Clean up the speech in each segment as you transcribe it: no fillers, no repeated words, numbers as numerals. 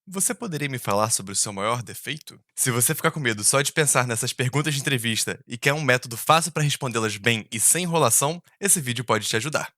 Você poderia me falar sobre o seu maior defeito? Se você ficar com medo só de pensar nessas perguntas de entrevista e quer um método fácil para respondê-las bem e sem enrolação, esse vídeo pode te ajudar.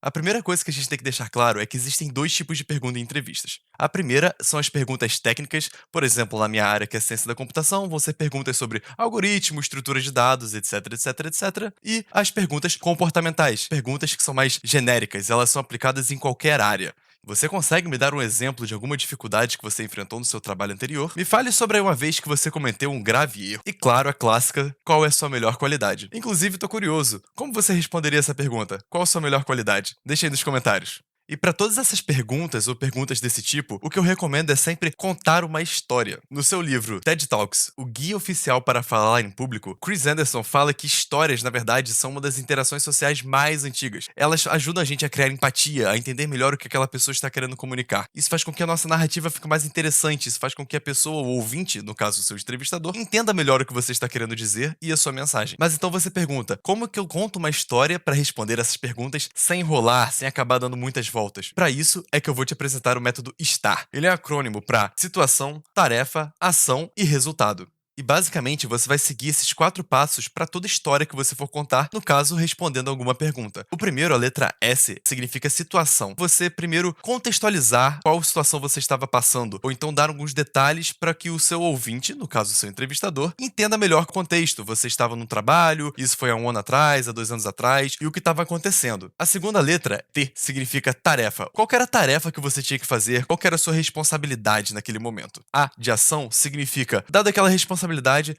A primeira coisa que a gente tem que deixar claro é que existem dois tipos de pergunta em entrevistas. A primeira são as perguntas técnicas, por exemplo, na minha área que é ciência da computação, vão ser perguntas sobre algoritmos, estrutura de dados, etc, etc, etc. E as perguntas comportamentais, perguntas que são mais genéricas, elas são aplicadas em qualquer área. Você consegue me dar um exemplo de alguma dificuldade que você enfrentou no seu trabalho anterior? Me fale sobre uma vez que você cometeu um grave erro. E claro, a clássica, qual é a sua melhor qualidade? Inclusive, tô curioso, como você responderia essa pergunta? Qual a sua melhor qualidade? Deixe aí nos comentários. E para todas essas perguntas ou perguntas desse tipo, o que eu recomendo é sempre contar uma história. No seu livro TED Talks, o guia oficial para falar em público, Chris Anderson fala que histórias, na verdade, são uma das interações sociais mais antigas. Elas ajudam a gente a criar empatia, a entender melhor o que aquela pessoa está querendo comunicar. Isso faz com que a nossa narrativa fique mais interessante, isso faz com que a pessoa, o ouvinte, no caso o seu entrevistador, entenda melhor o que você está querendo dizer e a sua mensagem. Mas então você pergunta, como que eu conto uma história para responder essas perguntas sem enrolar, sem acabar dando muitas voltas? Para isso é que eu vou te apresentar o método STAR. Ele é um acrônimo para situação, tarefa, ação e resultado. E basicamente você vai seguir esses 4 passos para toda história que você for contar, no caso, respondendo alguma pergunta. O primeiro, a letra S, significa situação. Você primeiro contextualizar qual situação você estava passando, ou então dar alguns detalhes para que o seu ouvinte, no caso o seu entrevistador, entenda melhor o contexto. Você estava no trabalho, isso foi há 1 ano atrás, há 2 anos atrás, e o que estava acontecendo. A segunda letra, T, significa tarefa. Qual que era a tarefa que você tinha que fazer? Qual que era a sua responsabilidade naquele momento? A, de ação, significa, dada aquela responsabilidade,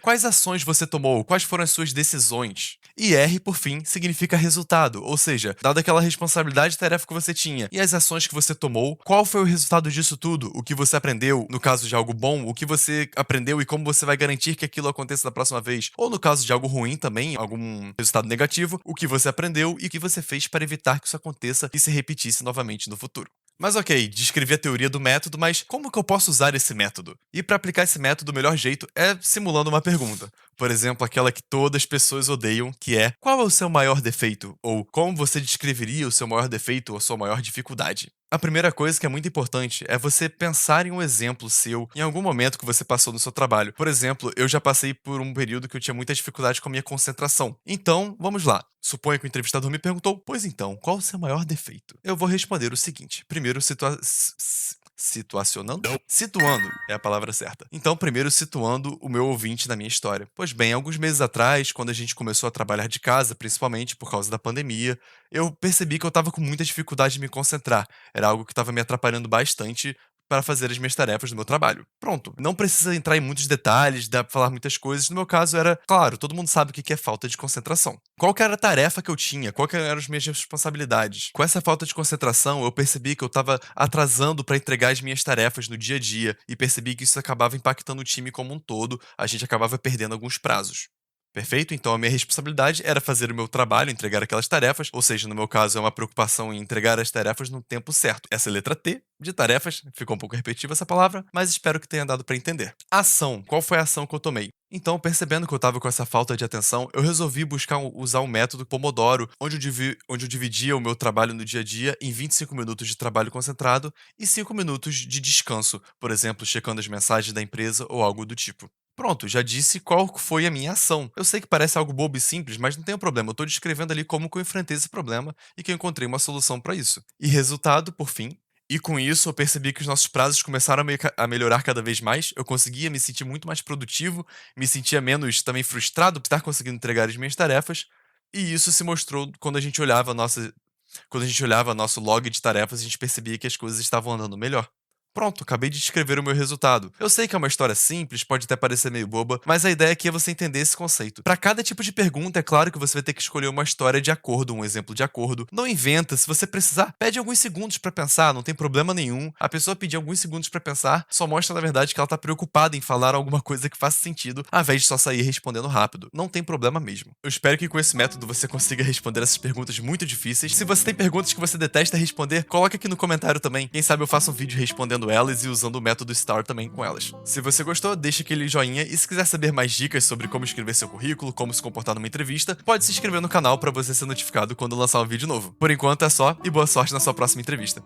quais ações você tomou, quais foram as suas decisões. E R, por fim, significa resultado, ou seja, dada aquela responsabilidade e tarefa que você tinha e as ações que você tomou, qual foi o resultado disso tudo? O que você aprendeu, no caso de algo bom, o que você aprendeu e como você vai garantir que aquilo aconteça da próxima vez? Ou no caso de algo ruim também, algum resultado negativo, o que você aprendeu e o que você fez para evitar que isso aconteça e se repetisse novamente no futuro. Mas ok, descrevi a teoria do método, mas como que eu posso usar esse método? E para aplicar esse método, o melhor jeito é simulando uma pergunta. Por exemplo, aquela que todas as pessoas odeiam, que é: qual é o seu maior defeito? Ou como você descreveria o seu maior defeito ou a sua maior dificuldade? A primeira coisa que é muito importante é você pensar em um exemplo seu em algum momento que você passou no seu trabalho. Por exemplo, eu já passei por um período que eu tinha muita dificuldade com a minha concentração. Então, vamos lá. Suponha que o entrevistador me perguntou: pois então, qual o seu maior defeito? Eu vou responder o seguinte. Primeiro, situacionando? Não. Situando é a palavra certa. Então, primeiro situando o meu ouvinte na minha história. Pois bem, alguns meses atrás, quando a gente começou a trabalhar de casa, principalmente por causa da pandemia, eu percebi que eu estava com muita dificuldade de me concentrar. Era algo que estava me atrapalhando bastante para fazer as minhas tarefas do meu trabalho. Pronto, não precisa entrar em muitos detalhes, dá pra falar muitas coisas. No meu caso era, claro, todo mundo sabe o que é falta de concentração. Qual que era a tarefa que eu tinha? Qual que eram as minhas responsabilidades? Com essa falta de concentração, eu percebi que eu estava atrasando para entregar as minhas tarefas no dia a dia e percebi que isso acabava impactando o time como um todo, a gente acabava perdendo alguns prazos. Perfeito? Então a minha responsabilidade era fazer o meu trabalho, entregar aquelas tarefas, ou seja, no meu caso é uma preocupação em entregar as tarefas no tempo certo. Essa é a letra T de tarefas, ficou um pouco repetitiva essa palavra, mas espero que tenha dado para entender. Ação, qual foi a ação que eu tomei? Então, percebendo que eu estava com essa falta de atenção, eu resolvi buscar usar um método Pomodoro, onde eu dividia o meu trabalho no dia a dia em 25 minutos de trabalho concentrado e 5 minutos de descanso, por exemplo, checando as mensagens da empresa ou algo do tipo. Pronto, já disse qual foi a minha ação. Eu sei que parece algo bobo e simples, mas não tem problema. Eu estou descrevendo ali como que eu enfrentei esse problema e que eu encontrei uma solução para isso. E resultado, por fim. E com isso, eu percebi que os nossos prazos começaram a melhorar cada vez mais. Eu conseguia me sentir muito mais produtivo, me sentia menos também frustrado por estar conseguindo entregar as minhas tarefas. E isso se mostrou quando a gente olhava nosso log de tarefas, a gente percebia que as coisas estavam andando melhor. Pronto, acabei de descrever o meu resultado. Eu sei que é uma história simples, pode até parecer meio boba, mas a ideia aqui é você entender esse conceito. Para cada tipo de pergunta, é claro que você vai ter que escolher uma história de acordo, um exemplo de acordo. Não inventa, se você precisar, pede alguns segundos para pensar, não tem problema nenhum. A pessoa pedir alguns segundos para pensar só mostra na verdade que ela tá preocupada em falar alguma coisa que faça sentido, ao invés de só sair respondendo rápido. Não tem problema mesmo. Eu espero que com esse método você consiga responder essas perguntas muito difíceis. Se você tem perguntas que você detesta responder, coloca aqui no comentário também. Quem sabe eu faço um vídeo respondendo elas e usando o método STAR também com elas. Se você gostou, deixa aquele joinha e se quiser saber mais dicas sobre como escrever seu currículo, como se comportar numa entrevista, pode se inscrever no canal para você ser notificado quando lançar um vídeo novo. Por enquanto é só e boa sorte na sua próxima entrevista.